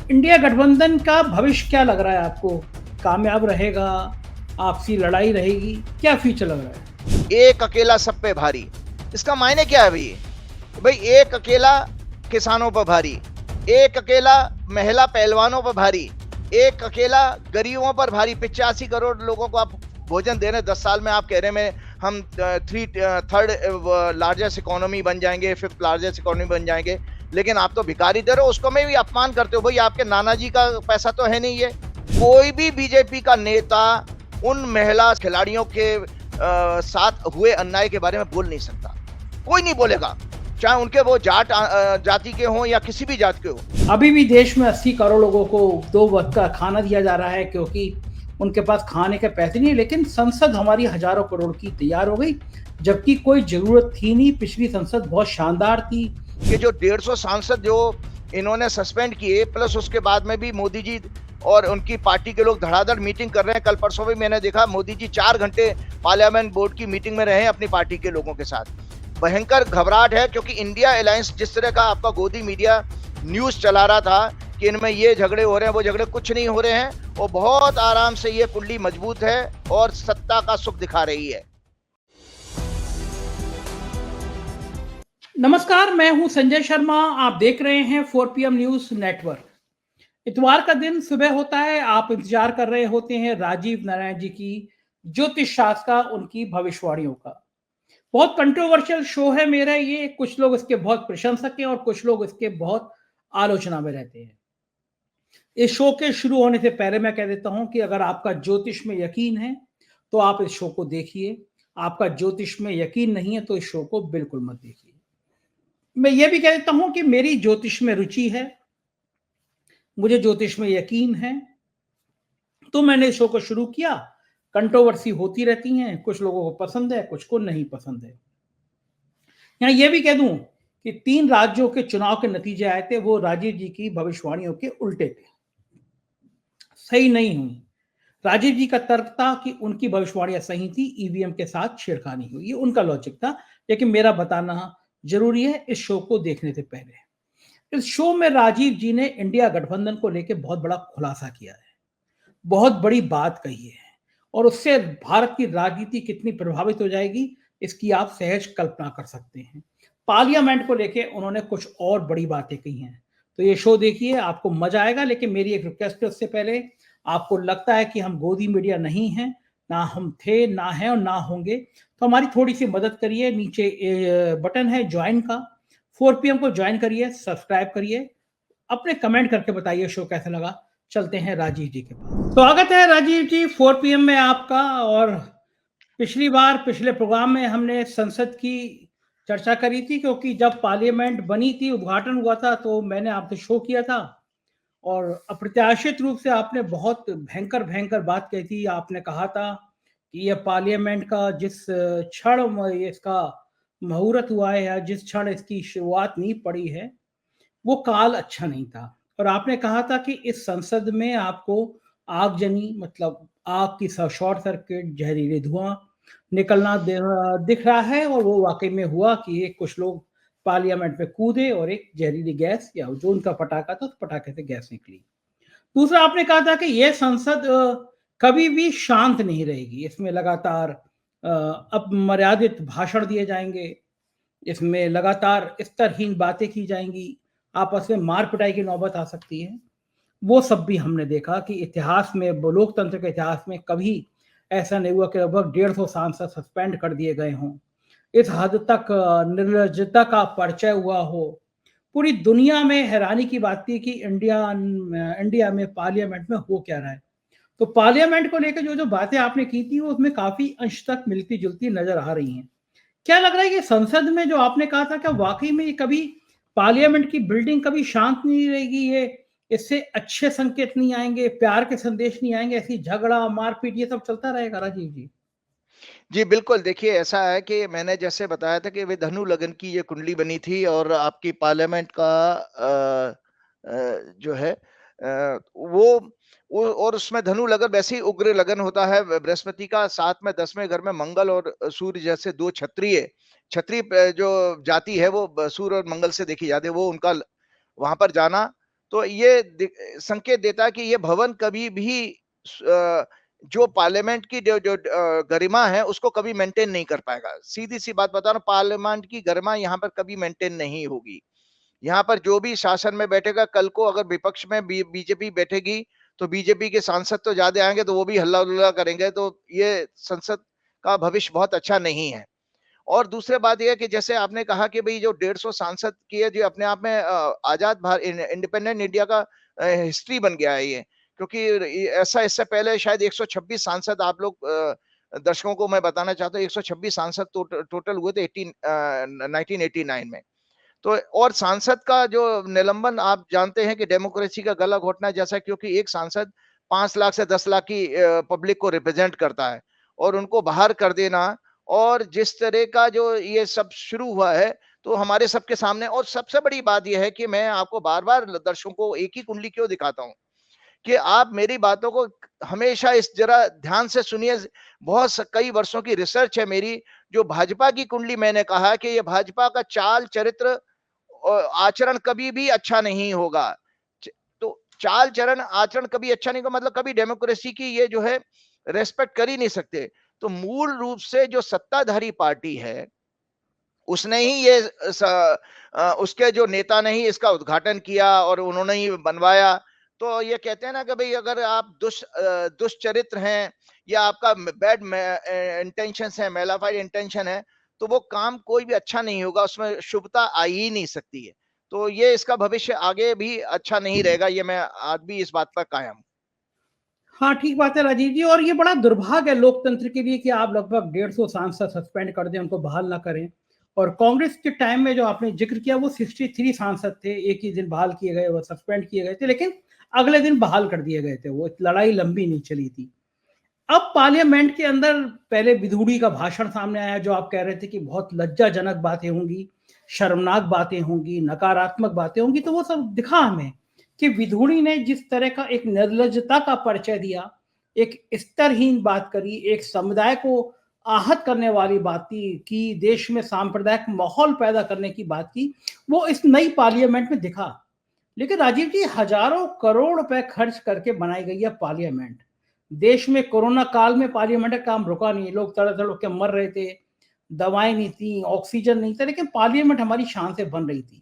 India गठबंधन का भविष्य क्या लग रहा है आपको? कामयाब रहेगा? आपसी लड़ाई रहेगी? क्या फ्यूचर लग रहा है? एक अकेला सब पे भारी, इसका मायने क्या है भाई? भाई एक अकेला किसानों पर भारी, एक अकेला महिला पहलवानों पर भारी, एक अकेला गरीबों पर भारी। 85 करोड़ लोगों को आप भोजन दे रहे हैं 10 साल में। आप कह रहे हैं हम थर्ड लार्जेस्ट इकोनॉमी बन जाएंगे, फिफ्थ लार्जेस्ट इकोनॉमी बन जाएंगे, लेकिन आप तो भिखारी दे रहे हो, उसको में भी अपमान करते हो। भाई आपके नाना जी का पैसा तो है नहीं। ये कोई भी बीजेपी का नेता उन महिला खिलाड़ियों के साथ हुए अन्याय के बारे में बोल नहीं सकता। कोई नहीं बोलेगा, चाहे उनके वो जाति के हों या किसी भी जाति के हो। अभी भी देश में 80 करोड़ लोगों को 2 वक्त का खाना दिया जा रहा है क्योंकि उनके पास खाने के पैसे नहीं है, लेकिन संसद हमारी हजारों करोड़ की तैयार हो गई, जबकि कोई जरूरत थी नहीं। पिछली संसद बहुत शानदार थी। कि जो 150 सांसद जो इन्होंने सस्पेंड किए, प्लस उसके बाद में भी मोदी जी और उनकी पार्टी के लोग धड़ाधड़ मीटिंग कर रहे हैं। कल परसों भी मैंने देखा मोदी जी 4 घंटे पार्लियामेंट बोर्ड की मीटिंग में रहे अपनी पार्टी के लोगों के साथ। भयंकर घबराहट है, क्योंकि इंडिया अलायंस जिस तरह का आपका गोदी मीडिया न्यूज चला रहा था कि इनमें ये झगड़े हो रहे हैं, वो झगड़े कुछ नहीं हो रहे हैं, और बहुत आराम से ये कुंडली मजबूत है और सत्ता का सुख दिखा रही है। नमस्कार, मैं हूं संजय शर्मा। आप देख रहे हैं 4 PM न्यूज नेटवर्क। इतवार का दिन सुबह होता है, आप इंतजार कर रहे होते हैं राजीव नारायण जी की ज्योतिष शास्त्र का, उनकी भविष्यवाणियों का। बहुत कंट्रोवर्शियल शो है मेरा ये। कुछ लोग इसके बहुत प्रशंसक हैं और कुछ लोग इसके बहुत आलोचना में रहते हैं। इस शो के शुरू होने से पहले मैं कह देता हूं कि अगर आपका ज्योतिष में यकीन है तो आप इस शो को देखिए। आपका ज्योतिष में यकीन नहीं है तो इस शो को बिल्कुल मत देखिए। मैं ये भी कह देता हूं कि मेरी ज्योतिष में रुचि है, मुझे ज्योतिष में यकीन है, तो मैंने इस शो को शुरू किया। कंट्रोवर्सी होती रहती हैं, कुछ लोगों को पसंद है, कुछ को नहीं पसंद है। यहाँ ये भी कह दूं कि 3 राज्यों के चुनाव के नतीजे आए थे, वो राजीव जी की भविष्यवाणियों के उल्टे थे, सही नहीं हुई। राजीव जी का तर्क था कि उनकी भविष्यवाणियां सही थी, ईवीएम के साथ छेड़खानी हुई, ये उनका लॉजिक था। लेकिन मेरा बताना जरूरी है इस शो को देखने से पहले। इस शो में राजीव जी ने इंडिया गठबंधन को लेकर बहुत बड़ा खुलासा किया है, बहुत बड़ी बात कही है, और उससे भारत की राजनीति कितनी प्रभावित हो जाएगी इसकी आप सहज कल्पना कर सकते हैं। पार्लियामेंट को लेके उन्होंने कुछ और बड़ी बातें कही हैं। तो ये शो देखिए, आपको मजा आएगा। लेकिन मेरी एक रिक्वेस्ट है, उससे पहले आपको लगता है कि हम गोदी मीडिया नहीं हैं, ना हम थे, ना हैं और ना होंगे, तो हमारी थोड़ी सी मदद करिए। नीचे बटन है ज्वाइन का, 4 PM को ज्वाइन करिए, सब्सक्राइब करिए, अपने कमेंट करके बताइए शो कैसा लगा। चलते हैं राजीव जी के पास। स्वागत है राजीव जी 4 PM में आपका। और पिछली बार पिछले प्रोग्राम में हमने संसद की चर्चा करी थी, क्योंकि जब पार्लियामेंट बनी थी, उद्घाटन हुआ था, तो मैंने आपसे शो किया था और अप्रत्याशित रूप से आपने बहुत भयंकर भयंकर बात कही थी। आपने कहा था कि यह पार्लियामेंट का जिस क्षण इसका मुहूर्त हुआ है, या जिस क्षण इसकी शुरुआत नींव पड़ी है, वो काल अच्छा नहीं था। और आपने कहा था कि इस संसद में आपको आगजनी, मतलब आग की शॉर्ट सर्किट, जहरीले धुआं निकलना दिख रहा है, और वो वाकई में हुआ कि एक कुछ लोग पार्लियामेंट में कूदे और एक जहरीली गैस, या जो उनका पटाखा था, उस पटाखे से गैस निकली। दूसरा आपने कहा था कि यह संसद कभी भी शांत नहीं रहेगी, इसमें लगातार अपमर्यादित भाषण दिए जाएंगे, इसमें लगातार स्तरहीन बातें की जाएंगी, आपस में मार पिटाई की नौबत आ सकती है। वो सब भी हमने देखा कि इतिहास में, लोकतंत्र के इतिहास में कभी ऐसा नहीं हुआ कि लगभग 150 सांसद सस्पेंड कर दिए गए हों। इस हद तक निर्लज्जता का परिचय हुआ हो। पूरी दुनिया में हैरानी की बात थी कि इंडिया में पार्लियामेंट में हो क्या रहा है। तो पार्लियामेंट को लेकर जो जो बातें आपने की थी, वो उसमें काफी अंश तक मिलती जुलती नजर आ रही हैं। क्या लग रहा है कि संसद में जो आपने कहा था, क्या वाकई में ये कभी पार्लियामेंट की बिल्डिंग कभी शांत नहीं रहेगी? ये इससे अच्छे संकेत नहीं आएंगे, प्यार के संदेश नहीं आएंगे, ऐसी झगड़ा मारपीट ये सब चलता रहेगा राजीव जी? जी, बिल्कुल। देखिए, ऐसा है कि मैंने जैसे बताया था कि वे धनु लगन की ये कुंडली बनी थी, और आपकी पार्लियामेंट का जो है वो और उसमें धनु लगन वैसे ही उग्र लगन होता है बृहस्पति का, साथ में 10वें घर में मंगल और सूर्य जैसे 2 क्षत्रिय जो जाति है वो सूर्य और मंगल से देखी जाती है, वो उनका वहां पर जाना। तो ये संकेत देता है कि ये भवन कभी भी जो पार्लियामेंट की जो गरिमा है उसको कभी मेंटेन नहीं कर पाएगा। सीधी सी बात बता रहा हूँ, पार्लियामेंट की गरिमा यहाँ पर कभी मेंटेन नहीं होगी। यहाँ पर जो भी शासन में बैठेगा, कल को अगर विपक्ष में बीजेपी बैठेगी तो बीजेपी के सांसद तो ज्यादा आएंगे, तो वो भी हल्ला उल्ला करेंगे, तो ये संसद का भविष्य बहुत अच्छा नहीं है। और दूसरी बात यह है कि जैसे आपने कहा कि भाई जो 150 सांसद की है, जो अपने आप में आजाद भारत इंडिपेंडेंट इंडिया का हिस्ट्री बन गया है ये, क्योंकि ऐसा इससे पहले शायद 126 सांसद, आप लोग दर्शकों को मैं बताना चाहता हूँ, 126 सांसद टोटल हुए थे 1989 में। तो और सांसद का जो निलंबन, आप जानते हैं कि डेमोक्रेसी का गला घोटना जैसा, क्योंकि एक सांसद 5 लाख से 10 लाख की पब्लिक को रिप्रेजेंट करता है, और उनको बाहर कर देना, और जिस तरह का जो ये सब शुरू हुआ है, तो हमारे सबके सामने। और सबसे बड़ी बात यह है कि मैं आपको बार बार दर्शकों को एक ही कुंडली क्यों दिखाता हूं, कि आप मेरी बातों को हमेशा इस जरा ध्यान से सुनिए। कई वर्षों की रिसर्च है मेरी, जो भाजपा की कुंडली, मैंने कहा कि ये भाजपा का चाल चरित्र आचरण कभी भी अच्छा नहीं होगा। तो चाल चरण आचरण कभी अच्छा नहीं होगा, मतलब कभी डेमोक्रेसी की ये जो है रेस्पेक्ट कर ही नहीं सकते। तो मूल रूप से जो सत्ताधारी पार्टी है, उसने ही ये उसके जो नेता ने ही इसका उद्घाटन किया और उन्होंने ही बनवाया। तो ये कहते हैं ना कि भाई अगर आप दुष्चरित्र हैं, या आपका बैड इंटेंशंस है, मेलाफाइड इंटेंशन है, तो वो काम कोई भी अच्छा नहीं होगा, उसमें शुभता आ ही नहीं सकती है। तो ये इसका भविष्य आगे भी अच्छा नहीं रहेगा, ये मैं आज भी इस बात पर कायम हूं। हाँ, ठीक बात है राजीव जी। और ये बड़ा दुर्भाग्य है लोकतंत्र के लिए कि आप लगभग 150 सांसद सस्पेंड कर दें, उनको बहाल ना करें। और कांग्रेस के टाइम में जो आपने जिक्र किया, वो 63 सांसद थे, एक ही दिन बहाल किए गए, वो सस्पेंड किए गए थे, लेकिन अगले दिन बहाल कर दिए गए थे। वो लड़ाई लंबी नहीं चली थी। अब पार्लियामेंट के अंदर पहले विधूड़ी का भाषण सामने आया, जो आप कह रहे थे कि बहुत लज्जाजनक बातें होंगी, शर्मनाक बातें होंगी, नकारात्मक बातें होंगी। तो वो सब दिखा हमें कि विधूड़ी ने जिस तरह का एक निर्लज्जता का परिचय दिया, एक स्तरहीन बात करी, एक समुदाय को आहत करने वाली बात की, देश में सांप्रदायिक माहौल पैदा करने की बात की, वो इस नई पार्लियामेंट में दिखा। लेकिन राजीव जी, हजारों करोड़ रुपए खर्च करके बनाई गई है पार्लियामेंट। देश में कोरोना काल में पार्लियामेंट का काम रुका नहीं, लोग तड़प तड़प के मर रहे थे, दवाएं नहीं थी, ऑक्सीजन नहीं था, लेकिन पार्लियामेंट हमारी शान से बन रही थी।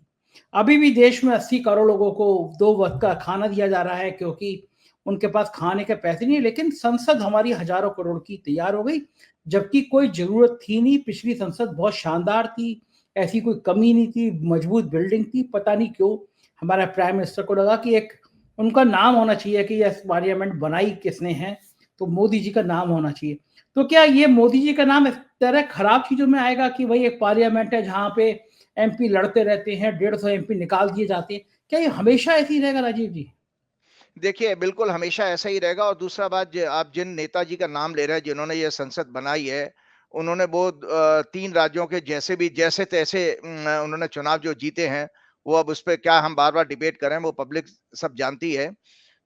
अभी भी देश में 80 करोड़ लोगों को 2 वक्त का खाना दिया जा रहा है, क्योंकि उनके पास खाने के पैसे नहीं है। लेकिन संसद हमारी हजारों करोड़ की तैयार हो गई, जबकि कोई जरूरत थी नहीं। पिछली संसद बहुत शानदार थी, ऐसी कोई कमी नहीं थी, मजबूत बिल्डिंग थी। पता नहीं क्यों हमारा प्राइम मिनिस्टर को लगा कि एक उनका नाम होना चाहिए कि यह पार्लियामेंट बनाई किसने है, तो मोदी जी का नाम होना चाहिए। तो क्या ये मोदी जी का नाम इस तरह खराब चीजों में आएगा कि भाई एक पार्लियामेंट है जहां पे एमपी लड़ते रहते हैं, 150 एमपी निकाल दिए जाते हैं? क्या ये हमेशा ऐसे ही रहेगा राजीव जी? देखिए, बिल्कुल हमेशा ऐसा ही रहेगा। और दूसरा बात, आप जिन नेताजी का नाम ले रहे हैं, जिन्होंने ये संसद बनाई है, उन्होंने वो 3 राज्यों के जैसे तैसे उन्होंने चुनाव जो जीते हैं, वो अब उस पे क्या हम बार-बार डिबेट करें, वो पब्लिक सब जानती है।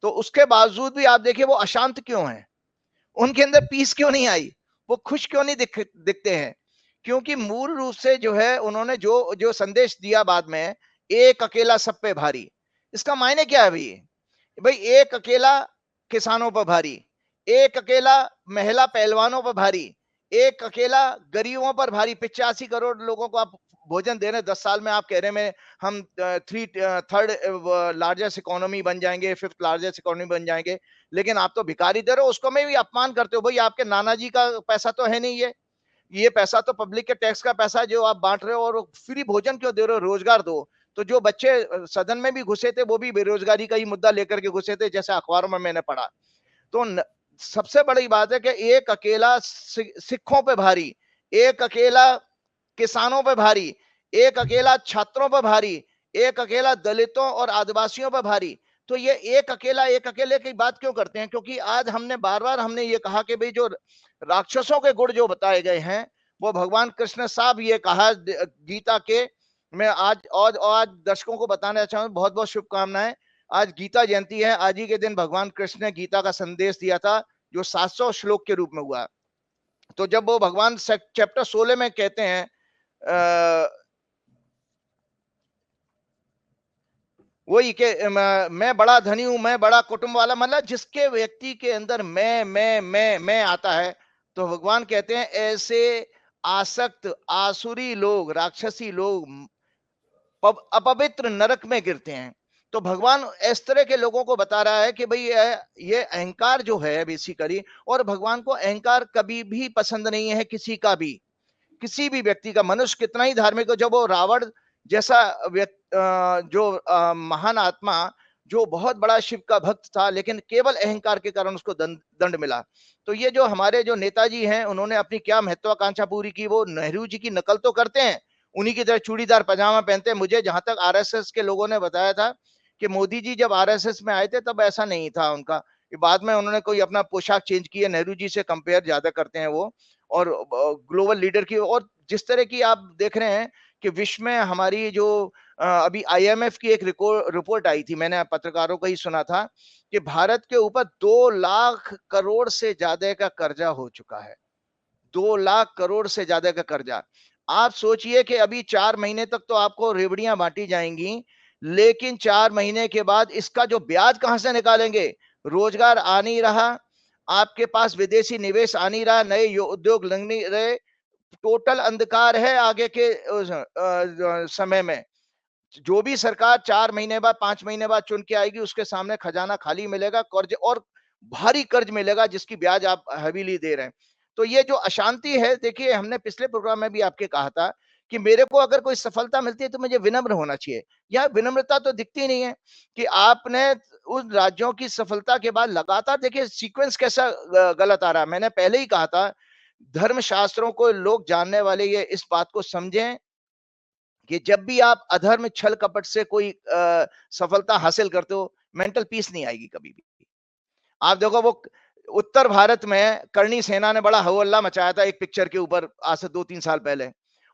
तो उसके बावजूद भी आप देखिए वो अशांत क्यों हैं? उनके अंदर पीस क्यों नहीं आई? वो खुश क्यों नहीं दिखते हैं? क्योंकि मूल रूप से जो है, उन्होंने जो जो संदेश दिया बाद में, एक अकेला सब पे भारी। इसका मायने क्या है भई? भाई एक अकेला किसानों पर भारी, एक अकेला महिला पहलवानों पर भारी, एक अकेला गरीबों पर भारी। 85 करोड़ लोगों को आप भोजन दे रहे हैं 10 साल में। आप कह रहे हैं हम थर्ड लार्जेस्ट इकोनॉमी बन जाएंगे, फिफ्थ लार्जेस्ट इकोनॉमी बन जाएंगे, लेकिन आप तो भिखारी दे रहे हो, उसको में भी अपमान करते हो। भाई आपके नाना जी का पैसा तो है नहीं, ये पैसा तो पब्लिक के टैक्स का पैसा है जो आप बांट रहे हो। और फ्री भोजन क्यों दे रहे हो? रोजगार दो। तो जो बच्चे सदन में भी घुसे थे, वो भी बेरोजगारी का ही मुद्दा लेकर के घुसे थे, जैसे अखबारों में मैंने पढ़ा। तो सबसे बड़ी बात है कि एक अकेला सिखों पे भारी, एक अकेला किसानों पे भारी, एक अकेला छात्रों पर भारी, एक अकेला दलितों और आदिवासियों पर भारी। तो ये एक अकेले की बात क्यों करते हैं? क्योंकि आज हमने बार बार हमने ये कहा कि भाई जो राक्षसों के गुण जो बताए गए हैं, वो भगवान कृष्ण साहब ये कहा गीता के। मैं आज दर्शकों को बताना चाहूँ, बहुत बहुत शुभकामनाएं। आज गीता जयंती है। आज ही के दिन भगवान कृष्ण ने गीता का संदेश दिया था, जो 700 श्लोक के रूप में हुआ। तो जब वो भगवान चैप्टर 16 में कहते हैं वही के मैं बड़ा धनी हूं, मैं बड़ा कुटुंब वाला, मतलब जिसके व्यक्ति के अंदर मैं आता है, तो भगवान कहते हैं ऐसे आसक्त आसुरी लोग, राक्षसी लोग अपवित्र नरक में गिरते हैं। तो भगवान इस तरह के लोगों को बता रहा है कि भाई ये अहंकार जो है बेसिकली, और भगवान को अहंकार कभी भी पसंद नहीं है किसी का भी, किसी भी व्यक्ति का। मनुष्य कितना ही धार्मिक हो, जब वो रावण जैसा जो महान आत्मा, जो बहुत बड़ा शिव का भक्त था, लेकिन केवल अहंकार के कारण उसको दंड मिला। तो ये जो हमारे जो नेताजी हैं, उन्होंने अपनी क्या महत्वाकांक्षा पूरी की, वो नेहरू जी की नकल तो करते हैं, उन्हीं की तरह चूड़ीदार पजामा पहनते हैं। मुझे जहां तक आरएसएस के लोगों ने बताया था कि मोदी जी जब आरएसएस में आए थे तब ऐसा नहीं था उनका, बाद में उन्होंने कोई अपना पोशाक चेंज किया। नेहरू जी से कंपेयर ज्यादा करते हैं वो, और ग्लोबल लीडर की। और जिस तरह की आप देख रहे हैं कि विश्व में हमारी जो अभी आईएमएफ की एक रिपोर्ट आई थी, मैंने पत्रकारों को ही सुना था कि भारत के ऊपर 2 लाख करोड़ से ज्यादा का कर्जा हो चुका है। 2 लाख करोड़ से ज्यादा का कर्जा। आप सोचिए कि अभी 4 महीने तक तो आपको रेवड़ियां बांटी जाएंगी, लेकिन 4 महीने के बाद इसका जो ब्याज कहां से निकालेंगे? रोजगार आ नहीं रहा, आपके पास विदेशी निवेश आ नहीं रहा, नए उद्योग लग नहीं रहे, टोटल अंधकार है आगे के समय में। जो भी सरकार 4 महीने बाद 5 महीने बाद चुन के आएगी, उसके सामने खजाना खाली मिलेगा, कर्ज और भारी कर्ज मिलेगा जिसकी ब्याज आप हैवीली दे रहे हैं। तो ये जो अशांति है, देखिए हमने पिछले प्रोग्राम में भी आपके कहा था कि मेरे को अगर कोई सफलता मिलती है तो मुझे विनम्र होना चाहिए। यह विनम्रता तो दिखती नहीं है कि आपने उन राज्यों की सफलता के बाद लगातार, देखिए सीक्वेंस कैसा गलत आ रहा है। मैंने पहले ही कहा था, धर्मशास्त्रों को लोग जानने वाले ये इस बात को समझें कि जब भी आप अधर्म छल कपट से कोई सफलता हासिल करते हो, मेंटल पीस नहीं आएगी कभी भी। आप देखो वो उत्तर भारत में करणी सेना ने बड़ा हल्ला मचाया था एक पिक्चर के ऊपर आज से 2-3 साल पहले।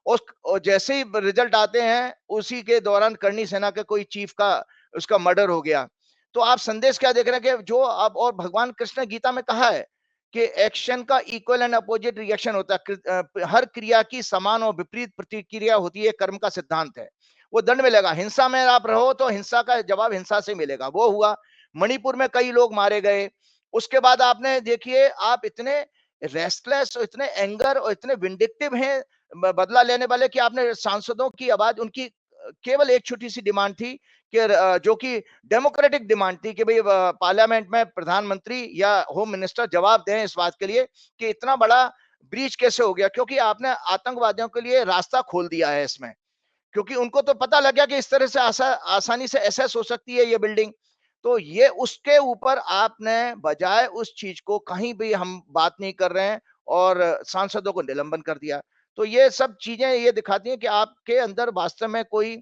और जैसे ही रिजल्ट आते हैं, उसी के दौरान करणी सेना के कोई चीफ का उसका मर्डर हो गया। तो आप संदेश क्या देख रहे हैं कि जो अब, और भगवान कृष्ण गीता में कहा है कि एक्शन का इक्वल एंड अपोजिट रिएक्शन होता है। हर क्रिया की समान और विपरीत प्रतिक्रिया होती है, कर्म का सिद्धांत है। वो दंड मिलेगा। हिंसा में आप रहो तो हिंसा का जवाब हिंसा से मिलेगा। वो हुआ मणिपुर में, कई लोग मारे गए। उसके बाद आपने देखिए, आप इतने रेस्टलेस और इतने एंगर और इतने विंडिक्टिव हैं बदला लेने वाले कि आपने सांसदों की आवाज, उनकी केवल एक छोटी सी डिमांड थी कि जो कि डेमोक्रेटिक डिमांड थी कि भाई पार्लियामेंट में प्रधानमंत्री या होम मिनिस्टर जवाब दें इस बात के लिए कि इतना बड़ा ब्रीच कैसे हो गया, क्योंकि आपने आतंकवादियों के लिए रास्ता खोल दिया है इसमें। क्योंकि उनको तो पता लग गया कि इस तरह से आसानी से एसेस हो सकती है ये बिल्डिंग। तो ये उसके ऊपर आपने बजाय उस चीज को, कहीं भी हम बात नहीं कर रहे हैं, और सांसदों को निलंबन कर दिया। तो ये सब चीजें ये दिखाती हैं कि आपके अंदर वास्तव में कोई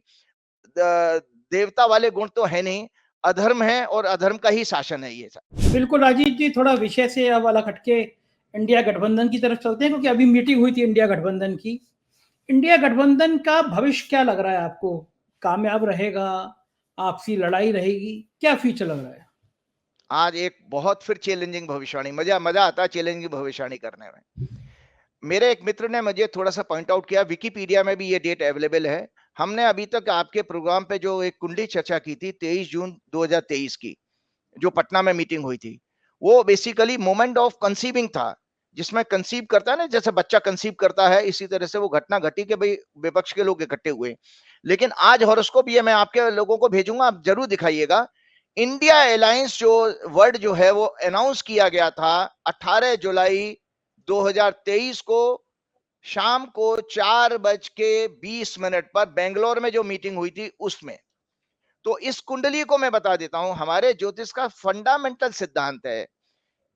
देवता वाले गुण तो है नहीं, अधर्म है, और अधर्म का ही शासन है ये सब। बिल्कुल राजीव जी, थोड़ा विषय से अब अलग हटके इंडिया गठबंधन की तरफ चलते हैं, क्योंकि अभी मीटिंग हुई थी इंडिया गठबंधन की। इंडिया गठबंधन का भविष्य क्या लग रहा है आपको? कामयाब रहेगा? आपसी लड़ाई रहेगी? क्या फ्यूचर लग रहा है? आज एक बहुत फिर चैलेंजिंग भविष्यवाणी, मजा आता है चैलेंजिंग भविष्यवाणी करने में। मेरे एक मित्र ने मुझे थोड़ा सा पॉइंट आउट किया, विकिपीडिया में भी ये डेट अवेलेबल है। हमने अभी तक आपके प्रोग्राम पे जो एक कुंडली चर्चा की थी 23 जून 2023 की, जो पटना में मीटिंग हुई थी, वो बेसिकली मोमेंट ऑफ कंसीविंग था, जिसमें कंसीव करता है ना, जैसे बच्चा कंसीव करता है, इसी तरह से वो घटना घटी कि भाई विपक्ष के लोग इकट्ठे हुए। लेकिन आज हॉरोस्कोप ये मैं आपके लोगों को भेजूंगा, आप जरूर दिखाइएगा। इंडिया अलायंस जो वर्ड जो है वो अनाउंस किया गया था 18 जुलाई 2023 को शाम को 4:20 पर बेंगलोर में जो मीटिंग हुई थी उसमें। तो इस कुंडली को मैं बता देता हूं, हमारे ज्योतिष का फंडामेंटल सिद्धांत है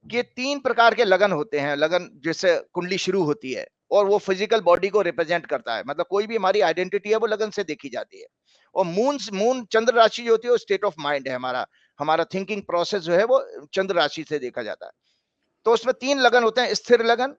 कि 3 प्रकार के लगन होते हैं। लगन जिससे कुंडली शुरू होती है, और वो फिजिकल बॉडी को रिप्रेजेंट करता है, मतलब कोई भी हमारी आइडेंटिटी है वो लगन से देखी जाती है। और मून चंद्र राशि जो होती है वो स्टेट ऑफ माइंड है, हमारा हमारा थिंकिंग प्रोसेस जो है वो चंद्र राशि से देखा जाता है। तो उसमें 3 लगन होते हैं, स्थिर लगन,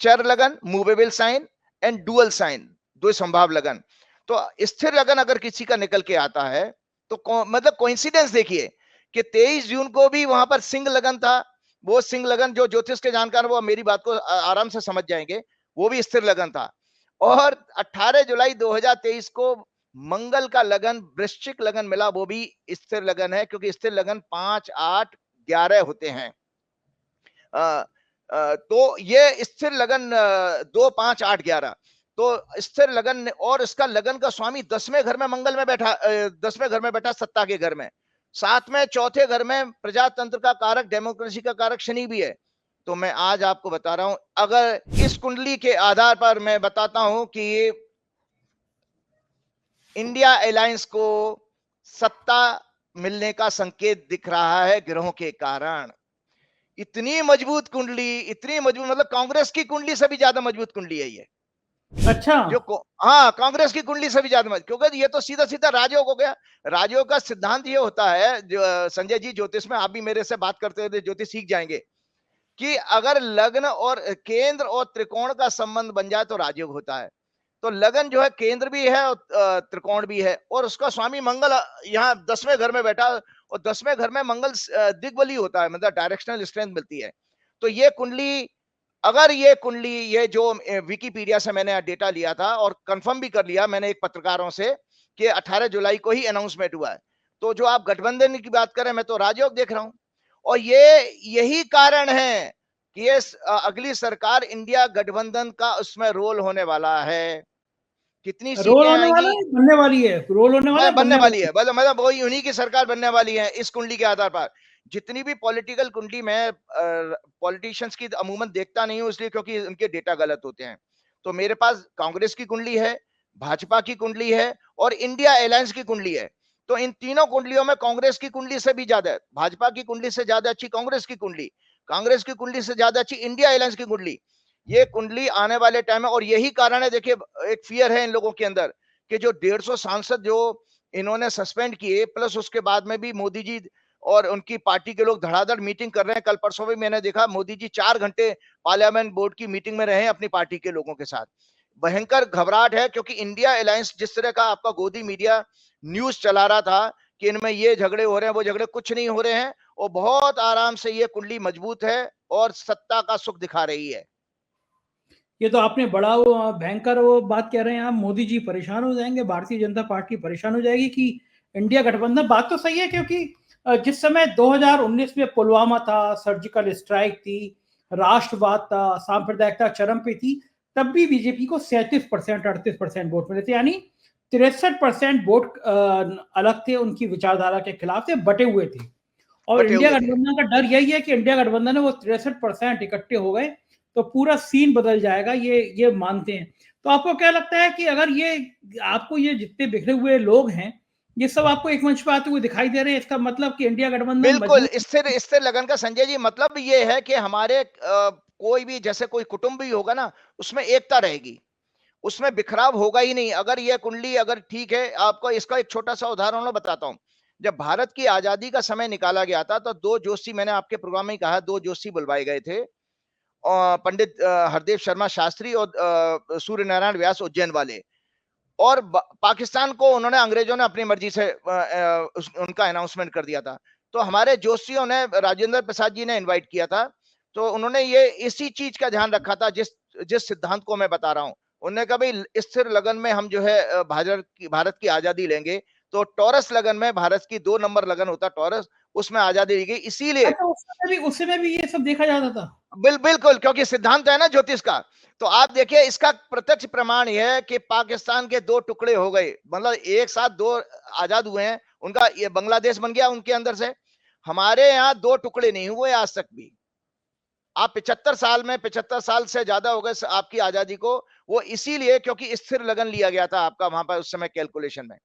चर लगन, movable sign, and dual sign, 2 संभाव लगन। तो स्थिर लगन अगर किसी का निकल के आता है तो मतलब कोइंसिडेंस देखिए कि 23 जून को भी वहां पर सिंह लगन था। वो सिंह लगन, जो ज्योतिष के जानकार वो मेरी बात को आराम से समझ जाएंगे, वो भी स्थिर लगन था। और 18 जुलाई 2023 को मंगल का लगन वृश्चिक लगन मिला, वो भी स्थिर लगन है, क्योंकि स्थिर लगन 5, 8, 11 होते हैं। तो ये स्थिर लगन 2, 5, 8, 11, तो स्थिर लगन, और इसका लगन का स्वामी 10वें घर में मंगल में बैठा, 10वें घर में बैठा सत्ता के घर में, साथ में चौथे घर में प्रजातंत्र का कारक, डेमोक्रेसी का कारक शनि भी है। तो मैं आज आपको बता रहा हूं, अगर इस कुंडली के आधार पर मैं बताता हूं कि इंडिया अलायंस को सत्ता मिलने का संकेत दिख रहा है ग्रहों के कारण। इतनी मजबूत कुंडली, इतनी मजबूत, मतलब कांग्रेस की कुंडली से भी ज्यादा मजबूत कुंडली है ये। अच्छा, हाँ, कांग्रेस की कुंडली से भी ज्यादा मजबूत, क्योंकि ये तो सीधा सीधा राजयोग हो गया। राजयोग का सिद्धांत ये होता है, जो संजय जी ज्योतिष में आप भी मेरे से बात करते हुए ज्योतिष सीख जाएंगे, कि अगर लग्न और केंद्र और त्रिकोण का संबंध बन जाए तो राजयोग होता है। तो लगन जो है केंद्र भी है और त्रिकोण भी है, और उसका स्वामी मंगल यहाँ 10वें घर में बैठा, और 10वें घर में मंगल दिग्बली होता है, मतलब डायरेक्शनल स्ट्रेंथ मिलती है। तो ये कुंडली, अगर ये कुंडली, ये जो विकिपीडिया से मैंने डेटा लिया था और कंफर्म भी कर लिया मैंने एक पत्रकारों से कि 18 जुलाई को ही अनाउंसमेंट हुआ है, तो जो आप गठबंधन की बात करें, मैं तो राजयोग देख रहा हूं। और ये यही कारण है कि ये अगली सरकार इंडिया गठबंधन का उसमें रोल होने वाला है। कितनी रोल सीटें होने वाला आएंगी, है, बनने वाली है, रोल होने वाला है, बनने बनने वाली वाली है, मतलब वही उन्हीं की सरकार बनने वाली है इस कुंडली के आधार पर। जितनी भी पॉलिटिकल कुंडली में पॉलिटिशियंस की अमूमन देखता नहीं हूं, इसलिए क्योंकि उनके डेटा गलत होते हैं। तो मेरे पास कांग्रेस की कुंडली है, भाजपा की कुंडली है, और इंडिया अलायंस की कुंडली है। तो इन तीनों कुंडलियों में कांग्रेस की कुंडली से भी ज्यादा, भाजपा की कुंडली से ज्यादा अच्छी कांग्रेस की कुंडली, कांग्रेस की कुंडली से ज्यादा अच्छी इंडिया अलायंस की कुंडली। ये कुंडली आने वाले टाइम में, और यही कारण है, देखिए एक फियर है इन लोगों के अंदर कि जो 150 सांसद जो इन्होंने सस्पेंड किए, प्लस उसके बाद में भी मोदी जी और उनकी पार्टी के लोग धड़ाधड़ मीटिंग कर रहे हैं। कल परसों भी मैंने देखा मोदी जी 4 घंटे पार्लियामेंट बोर्ड की मीटिंग में रहे अपनी पार्टी के लोगों के साथ। भयंकर घबराहट है, क्योंकि इंडिया अलायंस जिस तरह का आपका गोदी मीडिया न्यूज चला रहा था कि इनमें ये झगड़े हो रहे हैं, वो झगड़े कुछ नहीं हो रहे हैं, और बहुत आराम से ये कुंडली मजबूत है और सत्ता का सुख दिखा रही है। ये तो आपने बड़ा वो भयंकर वो बात कह रहे हैं आप, मोदी जी परेशान हो जाएंगे, भारतीय जनता पार्टी परेशान हो जाएगी कि इंडिया गठबंधन। बात तो सही है, क्योंकि जिस समय 2019 में पुलवामा था, सर्जिकल स्ट्राइक थी, राष्ट्रवाद था, सांप्रदायिकता चरम पे थी, तब भी बीजेपी को 37%, 38% वोट मिले थे, यानी 63% वोट अलग थे, उनकी विचारधारा के खिलाफ थे, बटे हुए थे। और बटे इंडिया हुए थे। गठबंधन का डर यही है कि इंडिया गठबंधन है वो 63% इकट्ठे हो गए तो पूरा सीन बदल जाएगा, ये मानते हैं। तो आपको क्या लगता है कि अगर ये आपको ये जितने बिखरे हुए लोग हैं, ये सब आपको एक मंच पर आते हुए दिखाई दे रहे हैं, इसका मतलब कि इंडिया गठबंधन बिल्कुल मजबूत। स्थिर स्थिर लगन का संजय जी मतलब ये है कि हमारे कोई भी, जैसे कोई कुटुंब भी होगा ना, उसमें एकता रहेगी, उसमें बिखराव होगा ही नहीं। अगर ये कुंडली अगर ठीक है, आपको इसका एक छोटा सा उदाहरण मैं बताता हूं। जब भारत की आजादी का समय निकाला गया था, तो 2 जोशी, मैंने आपके प्रोग्राम में ही कहा, 2 जोशी बुलवाए गए थे, पंडित हरदेव शर्मा शास्त्री और सूर्य नारायण व्यास उज्जैन वाले। और पाकिस्तान को उन्होंने, अंग्रेजों ने अपनी मर्जी से उनका अनाउंसमेंट कर दिया था। तो हमारे जोशियों ने, राजेंद्र प्रसाद जी ने इनवाइट किया था, तो उन्होंने ये इसी चीज का ध्यान रखा था, जिस जिस सिद्धांत को मैं बता रहा हूं। उन्होंने कहा भाई स्थिर लगन में हम जो है भारत की आजादी लेंगे। तो टॉरस लगन में, भारत की 2 नंबर लगन होता टॉरस, उसमें आजादी ली गई, इसीलिए। अच्छा, उस समय भी ये सब देखा जाता था। बिल्कुल, क्योंकि सिद्धांत है ना ज्योतिष का। तो आप देखिए, इसका प्रत्यक्ष प्रमाण यह है कि पाकिस्तान के 2 टुकड़े हो गए, मतलब एक साथ 2 आजाद हुए हैं, उनका ये बांग्लादेश बन गया उनके अंदर से। हमारे यहाँ 2 टुकड़े नहीं हुए आज तक भी। आप 75 साल से ज्यादा हो गए आपकी आजादी को, वो इसीलिए क्योंकि स्थिर लगन लिया गया था आपका वहां पर उस समय कैलकुलेशन में।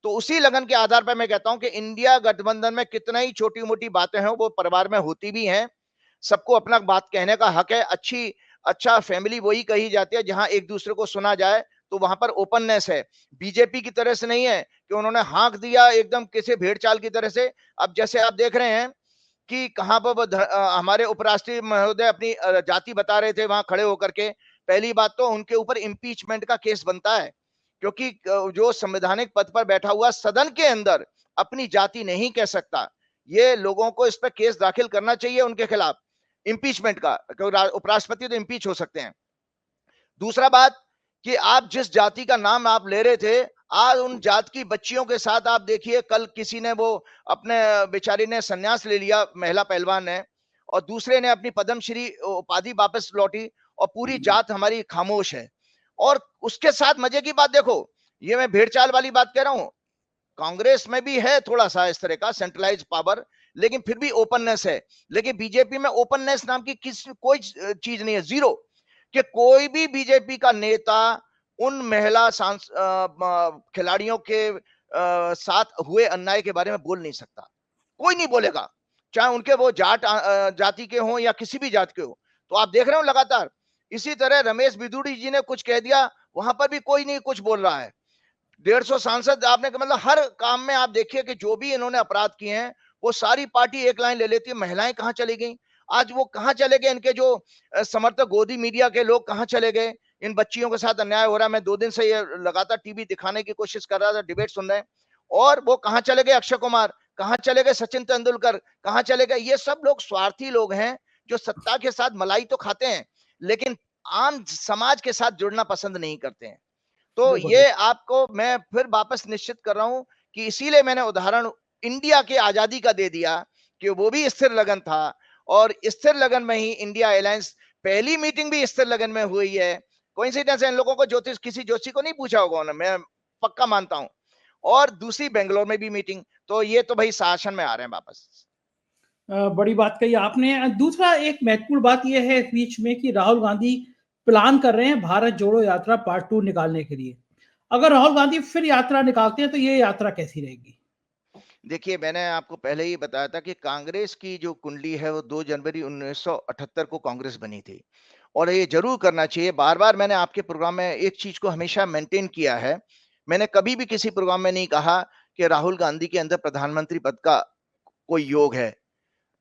तो उसी लगन के आधार पर मैं कहता हूं कि इंडिया गठबंधन में कितना ही छोटी मोटी बातें हैं, वो परिवार में होती भी हैं। सबको अपना बात कहने का हक है। अच्छा फैमिली वही कही जाती है जहां एक दूसरे को सुना जाए, तो वहां पर ओपननेस है। बीजेपी की तरह से नहीं है कि उन्होंने हाँक दिया एकदम किसी भेड़ चाल की तरह से। अब जैसे आप देख रहे हैं कि कहां पर हमारे उपराष्ट्रपति महोदय अपनी जाति बता रहे थे वहां खड़े होकर के। पहली बात तो उनके ऊपर इंपीचमेंट का केस बनता है, क्योंकि जो संवैधानिक पद पर बैठा हुआ सदन के अंदर अपनी जाति नहीं कह सकता। ये लोगों को इस पर केस दाखिल करना चाहिए उनके खिलाफ, इंपीचमेंट का, क्योंकि उपराष्ट्रपति तो इंपीच हो सकते हैं। दूसरा बात कि आप जिस जाति का नाम आप ले रहे थे, आज उन जात की बच्चियों के साथ आप देखिए, कल किसी ने वो अपने बेचारी ने संन्यास ले लिया, महिला पहलवान ने, और दूसरे ने अपनी पद्मश्री उपाधि वापस लौटी, और पूरी जात हमारी खामोश है। और उसके साथ मजे की बात देखो, ये मैं भेड़चाल वाली बात कह रहा हूं, कांग्रेस में भी है थोड़ा सा इस तरह का सेंट्रलाइज पावर, लेकिन फिर भी ओपननेस है। लेकिन बीजेपी में ओपननेस नाम की कोई चीज नहीं है, जीरो। कि कोई भी बीजेपी का नेता उन महिला खिलाड़ियों के साथ हुए अन्याय के बारे में बोल नहीं सकता, कोई नहीं बोलेगा, चाहे उनके वो जाति के हों या किसी भी जात के हो। तो आप देख रहे हो लगातार इसी तरह रमेश बिधूड़ी जी ने कुछ कह दिया, वहां पर भी कोई नहीं कुछ बोल रहा है। 150 सांसद आपने, मतलब हर काम में आप देखिए कि जो भी इन्होंने अपराध किए हैं वो सारी पार्टी एक लाइन ले लेती है। महिलाएं कहां चली गई, आज वो कहां चले गए, इनके जो समर्थक गोदी मीडिया के लोग कहां चले गए। इन बच्चियों के साथ अन्याय हो रहा है, मैं 2 दिन से ये लगातार टीवी दिखाने की कोशिश कर रहा था, डिबेट सुन रहे हैं, और वो कहां चले गए, अक्षय कुमार कहां चले गए, सचिन तेंदुलकर कहां चले गए। ये सब लोग स्वार्थी लोग हैं जो सत्ता के साथ मलाई तो खाते हैं लेकिन आम समाज के साथ जुड़ना पसंद नहीं करते हैं। तो ये आपको मैं फिर वापस निश्चित कर रहा हूं कि इसीलिए मैंने उदाहरण इंडिया के आजादी का दे दिया कि वो भी स्थिर लगन था, और स्थिर लगन में ही इंडिया अलायंस पहली मीटिंग भी स्थिर लगन में हुई है। कोइंसिडेंस है, इन लोगों को ज्योतिष किसी जोशी को नहीं पूछा होगा उन्होंने, मैं पक्का मानता हूं। और दूसरी बेंगलोर में भी मीटिंग, तो ये तो भाई शासन में आ रहे हैं वापस। बड़ी बात कही आपने। दूसरा एक महत्वपूर्ण बात यह है इस बीच में कि राहुल गांधी प्लान कर रहे हैं भारत जोड़ो यात्रा पार्ट 2 निकालने के लिए। अगर राहुल गांधी फिर यात्रा निकालते हैं तो ये यात्रा कैसी रहेगी? देखिए, मैंने आपको पहले ही बताया था कि कांग्रेस की जो कुंडली है वो 2 जनवरी 1978 को कांग्रेस बनी थी, और ये जरूर करना चाहिए। बार बार मैंने आपके प्रोग्राम में एक चीज को हमेशा मेंटेन किया है, मैंने कभी भी किसी प्रोग्राम में नहीं कहा कि राहुल गांधी के अंदर प्रधानमंत्री पद का कोई योग है।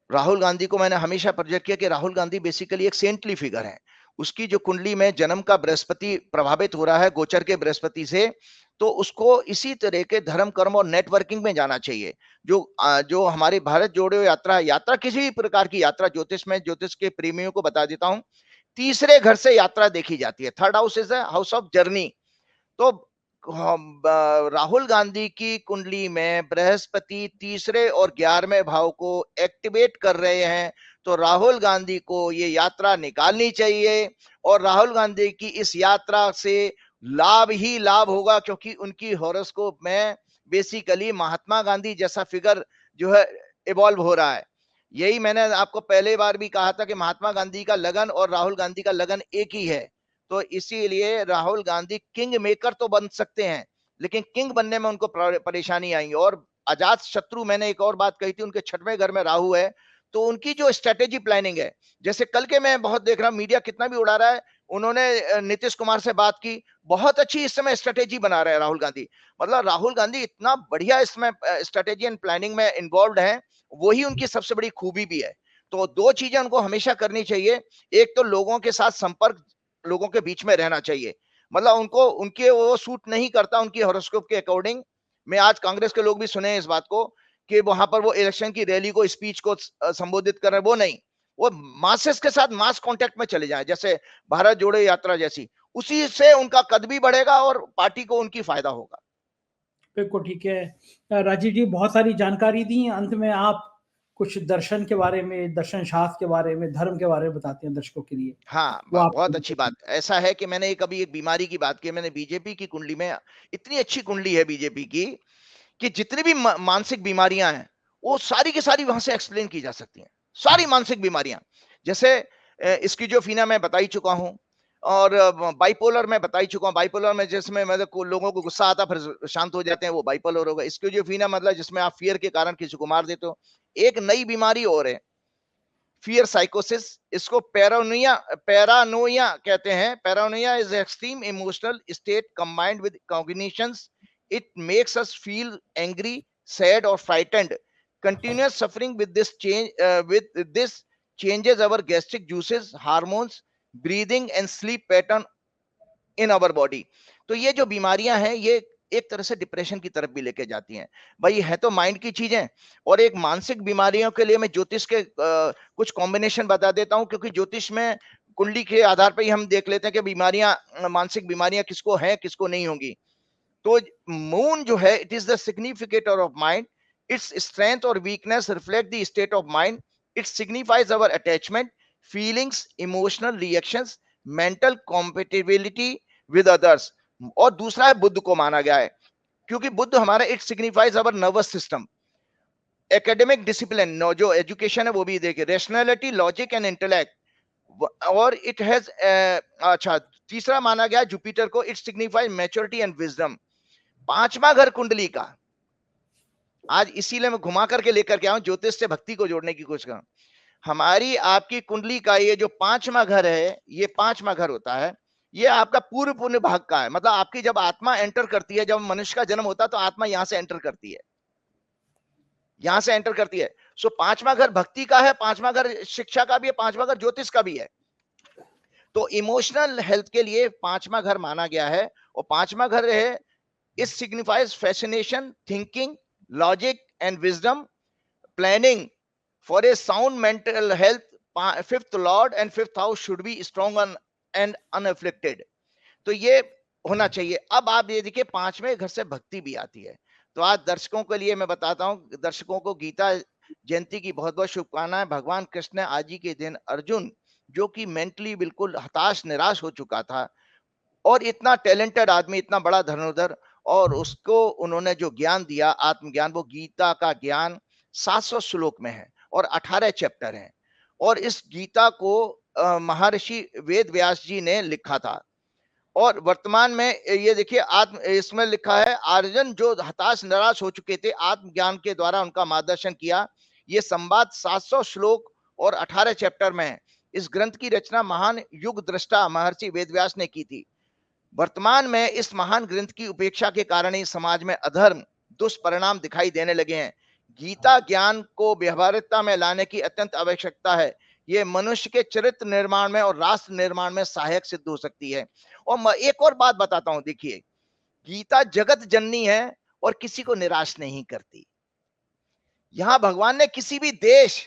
राहुल गांधी को मैंने हमेशा प्रोजेक्ट किया कि राहुल गांधी बेसिकली एक सेंटली फिगर है। उसकी जो कुंडली में जन्म का बृहस्पति प्रभावित हो रहा है गोचर के बृहस्पति से, तो उसको इसी तरह के धर्म कर्म और नेटवर्किंग में जाना चाहिए। जो हमारी भारत जोड़ो यात्रा किसी भी प्रकार की यात्रा, ज्योतिष में ज्योतिष के प्रेमियों को बता देता हूं, तीसरे घर से यात्रा देखी जाती है। Third house is house of journey. तो राहुल गांधी की कुंडली में बृहस्पति तीसरे और 11वें भाव को एक्टिवेट कर रहे हैं, तो राहुल गांधी को ये यात्रा निकालनी चाहिए। और राहुल गांधी की इस यात्रा से लाभ ही लाभ होगा, क्योंकि उनकी हॉरोस्कोप में बेसिकली महात्मा गांधी जैसा फिगर जो है इवॉल्व हो रहा है। यही मैंने आपको पहले बार भी कहा था कि महात्मा गांधी का लगन और राहुल गांधी का लगन एक ही है। तो इसीलिए राहुल गांधी किंग मेकर तो बन सकते हैं, लेकिन किंग बनने में उनको परेशानी आएंगी। और अजात शत्रु, मैंने एक और बात कही थी, उनके 6वें घर में राहु है, तो उनकी जो स्ट्रेटेजी प्लानिंग है, जैसे कल के मैं बहुत देख रहा हूं मीडिया कितना भी उड़ा रहा है, उन्होंने नीतीश कुमार से बात की, बहुत अच्छी इस समय स्ट्रेटेजी बना रहे हैं राहुल गांधी। मतलब राहुल गांधी इतना बढ़िया इसमें स्ट्रेटेजी एंड प्लानिंग में इन्वॉल्व है, वही उनकी सबसे बड़ी खूबी भी है। तो 2 चीजें उनको हमेशा करनी चाहिए, एक तो लोगों के साथ संपर्क, लोगों के बीच में रहना चाहिए। मतलब उनको उनके वो सूट नहीं करता उनकी हॉरोस्कोप के अकॉर्डिंग। मैं आज कांग्रेस के लोग भी सुने इस बात को कि वहां पर वो इलेक्शन की रैली को, स्पीच को संबोधित कर रहे हैं, वो नहीं, वो मासेस के साथ मास कांटेक्ट में चले जाएं, जैसे भारत जोड़ो यात्रा जैसी, उसी से उनका कद भी बढ़ेगा और पार्टी को उनकी फायदा होगा। बिल्कुल ठीक है। राजीव जी, बहुत सारी जानकारी दी। अंत में आप कुछ दर्शन के बारे में, दर्शन शास्त्र के बारे में, धर्म के बारे में बताते हैं दर्शकों के लिए। हाँ, बहुत अच्छी बात। ऐसा है कि मैंने कभी एक बीमारी की बात की, मैंने बीजेपी की कुंडली में, इतनी अच्छी कुंडली है बीजेपी की कि जितनी भी मानसिक बीमारियां हैं वो सारी की सारी वहां से एक्सप्लेन की जा सकती हैं, सारी मानसिक बीमारियां। जैसे स्किज़ोफ्रेनिया मैं बता ही चुका हूं, और बाइपोलर में बता ही चुका हूं। बाइपोलर में जिसमें मतलब लोगों को गुस्सा आता फिर शांत हो जाते हैं, वो बाइपोलर होगा। स्किज़ोफ्रेनिया मतलब जिसमें आप फियर के कारण किसी को मार देते हो। एक नई बीमारी और है, फियर साइकोसिस, इसको पैरानोया कहते हैं। Paranoia is extreme emotional state combined with cognitions. It makes us feel angry, sad और frightened. Continuous suffering with this changes our gastric juices, hormones, breathing and sleep pattern in our body। तो ये जो बीमारियां हैं ये एक तरह से डिप्रेशन की तरफ भी लेके जाती हैं। भाई है तो माइंड की चीजें। और एक मानसिक बीमारियों के लिए मैं ज्योतिष के कुछ कॉम्बिनेशन बता देता हूं, क्योंकि ज्योतिष में कुंडली के आधार पर ही हम देख लेते हैं कि बीमारियां, मानसिक बीमारियां किसको हैं किसको नहीं होंगी। तो मून जो है, it is the significator of mind, its strength और weakness reflect the state of mind, it signifies our attachment, feelings, emotional reactions, mental compatibility with others. और दूसरा है बुद्ध को माना गया है, क्योंकि बुद्ध हमारा, it signifies our nervous system, academic discipline, जो एजुकेशन है वो भी देखिए, रेशनैलिटी, लॉजिक एंड इंटेलेक्ट, और इट हैज, अच्छा तीसरा माना गया जुपिटर को, it signifies maturity and wisdom. पांचवा घर कुंडली का, आज इसीलिए मैं घुमा करके लेकर के आऊं, ज्योतिष से भक्ति को जोड़ने की कोशिश करूं। हमारी आपकी कुंडली का ये जो पांचवा घर है, ये पांचवा घर होता है, ये आपका पूर्व पुण्य भाग का है। मतलब आपकी जब आत्मा एंटर करती है, जब मनुष्य का जन्म होता है तो आत्मा यहां से एंटर करती है, यहां से एंटर करती है। सो पांचवा घर भक्ति का है, पांचवा घर शिक्षा का भी है, पांचवा घर ज्योतिष का भी है। तो इमोशनल हेल्थ के लिए पांचवा घर माना गया है। और पांचवा घर है, it signifies fascination, thinking, logic and wisdom, planning for a sound mental health. Fifth lord and fifth house should be strong and unafflicted. तो ये होना चाहिए। अब आप ये देखिए, पांचवें घर से भक्ति भी आती है। तो आज दर्शकों के लिए मैं बताता हूं, दर्शकों को गीता जयंती की बहुत बहुत शुभकामनाएं। भगवान कृष्ण ने आज ही के दिन अर्जुन, जो कि मेंटली बिल्कुल हताश निराश हो चुका था, और इतना टैलेंटेड आदमी, इतना बड़ा धनुर्धर, और उसको उन्होंने जो ज्ञान दिया, आत्मज्ञान, वो गीता का ज्ञान 700 श्लोक में है और 18 चैप्टर हैं। और इस गीता को महर्षि वेद व्यास जी ने लिखा था। और वर्तमान में ये देखिए, आत्म, इसमें लिखा है, अर्जुन जो हताश निराश हो चुके थे, आत्मज्ञान के द्वारा उनका मार्गदर्शन किया। ये संवाद 700 श्लोक और 18 चैप्टर में है। इस ग्रंथ की रचना महान युग दृष्टा महर्षि वेदव्यास ने की थी। वर्तमान में इस महान ग्रंथ की उपेक्षा के कारण ही समाज में अधर्म, दुष्परिणाम दिखाई देने लगे हैं। गीता ज्ञान को व्यवहारिकता में लाने की अत्यंत आवश्यकता है। ये मनुष्य के चरित्र निर्माण में और राष्ट्र निर्माण में सहायक सिद्ध हो सकती है। और मैं एक और बात बताता हूं, देखिए, गीता जगत जननी है और किसी को निराश नहीं करती। यहां भगवान ने किसी भी देश,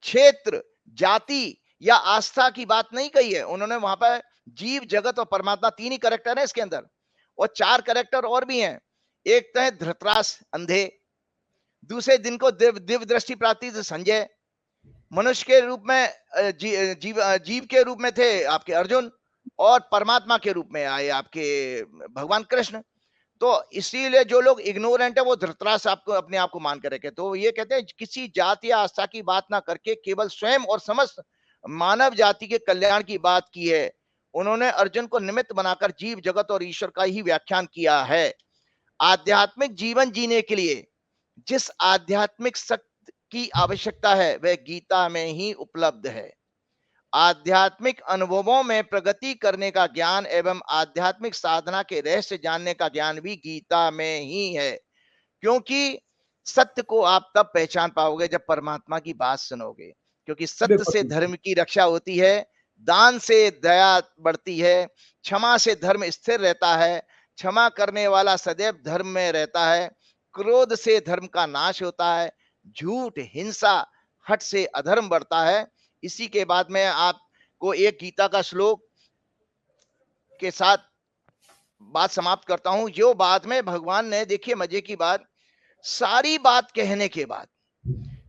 क्षेत्र, जाति या आस्था की बात नहीं कही है। उन्होंने वहां पर जीव, जगत और परमात्मा, तीन ही कैरेक्टर है इसके अंदर, और 4 कैरेक्टर और भी हैं। एक तो है धृतराष्ट्र अंधे, दूसरे दिन को दिव्य दृष्टि प्राप्ति से संजय, मनुष्य के रूप में जीव के रूप में थे आपके अर्जुन, और परमात्मा के रूप में आए आपके भगवान कृष्ण। तो इसीलिए जो लोग इग्नोरेंट है वो धृतराष्ट्र आपको अपने आप को मान कर रखे। तो ये कहते हैं, किसी जाति या आस्था की बात ना करके केवल स्वयं और समस्त मानव जाति के कल्याण की बात की है। उन्होंने अर्जुन को निमित्त बनाकर जीव, जगत और ईश्वर का ही व्याख्यान किया है। आध्यात्मिक जीवन जीने के लिए जिस आध्यात्मिक शक्ति की आवश्यकता है वह गीता में ही उपलब्ध है। आध्यात्मिक अनुभवों में प्रगति करने का ज्ञान एवं आध्यात्मिक साधना के रहस्य जानने का ज्ञान भी गीता में ही है। क्योंकि सत्य को आप तब पहचान पाओगे जब परमात्मा की बात सुनोगे। क्योंकि सत्य से धर्म की रक्षा होती है, दान से दया बढ़ती है, क्षमा से धर्म स्थिर रहता है, क्षमा करने वाला सदैव धर्म में रहता है, क्रोध से धर्म का नाश होता है, झूठ, हिंसा, हठ से अधर्म बढ़ता है। इसी के बाद में आपको एक गीता का श्लोक के साथ बात समाप्त करता हूं। जो बाद में भगवान ने, देखिए मजे की बात, सारी बात कहने के बाद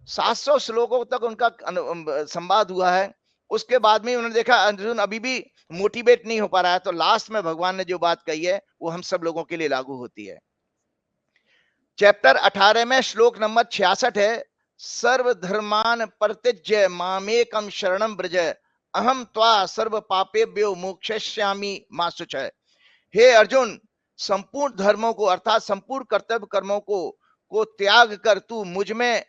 700 श्लोकों तक उनका संवाद हुआ है। उसके बाद में उन्होंने देखा अर्जुन अभी भी मोटिवेट नहीं हो पा रहा है, तो लास्ट में भगवान ने जो बात कही है वो हम सब लोगों के लिए लागू होती है। चैप्टर 18 में श्लोक नंबर 66 है, सर्वधर्मान परित्यज्य मामेकम शरणम व्रज अहम त्वा सर्व पापेभ्यो मोक्षयिष्यामि मा शुचः। हे अर्जुन, संपूर्ण धर्मों को अर्थात संपूर्ण कर्तव्य कर्मों को त्याग कर तू मुझ में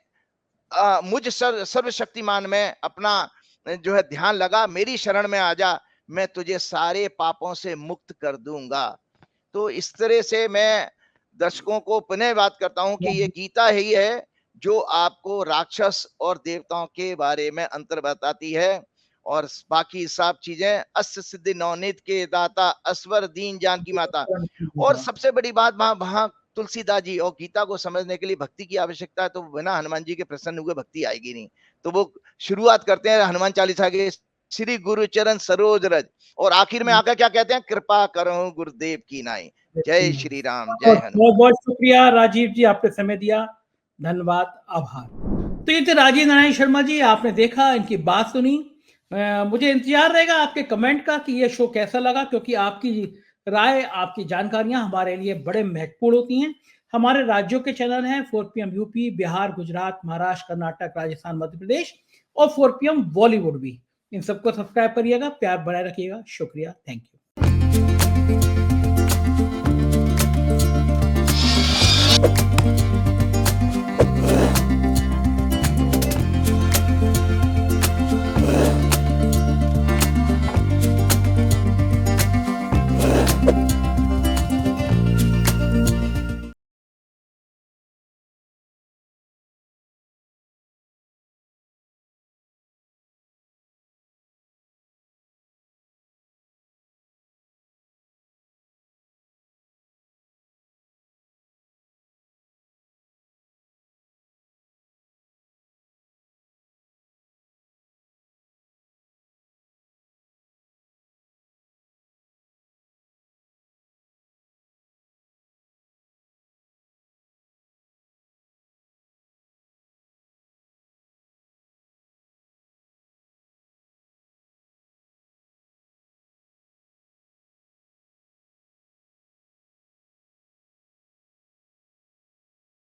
मुझ सर्वशक्तिमान में अपना जो है ध्यान लगा, मेरी शरण में आ जा, मैं तुझे सारे पापों से मुक्त कर दूंगा। तो इस तरह से मैं दर्शकों को पुनः बात करता हूं कि ये गीता ही है जो आपको राक्षस और देवताओं के बारे में अंतर बताती है, और बाकी सब चीजें अष्ट सिद्धि नवनीत के दाता, अस्वर दीन जान की माता। और सबसे बड़ी बात, वहां तुलसीदास जी, और गीता को समझने के लिए भक्ति की आवश्यकता है, तो बिना हनुमान जी के प्रसन्न हुए भक्ति आएगी नहीं। तो वो शुरुआत करते हैं हनुमान चालीसा के, श्री गुरु चरण सरोज रज, और आखिर में आकर क्या कहते हैं, कृपा करो गुरुदेव की नाई। जय श्री राम, जय हनुमान। बहुत बहुत शुक्रिया राजीव जी, आपने समय दिया, धन्यवाद, आभार। तो ये थे राजीव नारायण शर्मा जी, आपने देखा, इनकी बात सुनी। मुझे इंतजार रहेगा आपके कमेंट का कि ये शो कैसा लगा, क्योंकि आपकी राय, आपकी जानकारियां हमारे लिए बड़े महत्वपूर्ण होती हैं। हमारे राज्यों के चैनल हैं 4PM यूपी, बिहार, गुजरात, महाराष्ट्र, कर्नाटक, राजस्थान, मध्य प्रदेश और 4PM बॉलीवुड भी। इन सबको सब्सक्राइब करिएगा, प्यार बनाए रखिएगा। शुक्रिया, थैंक यू।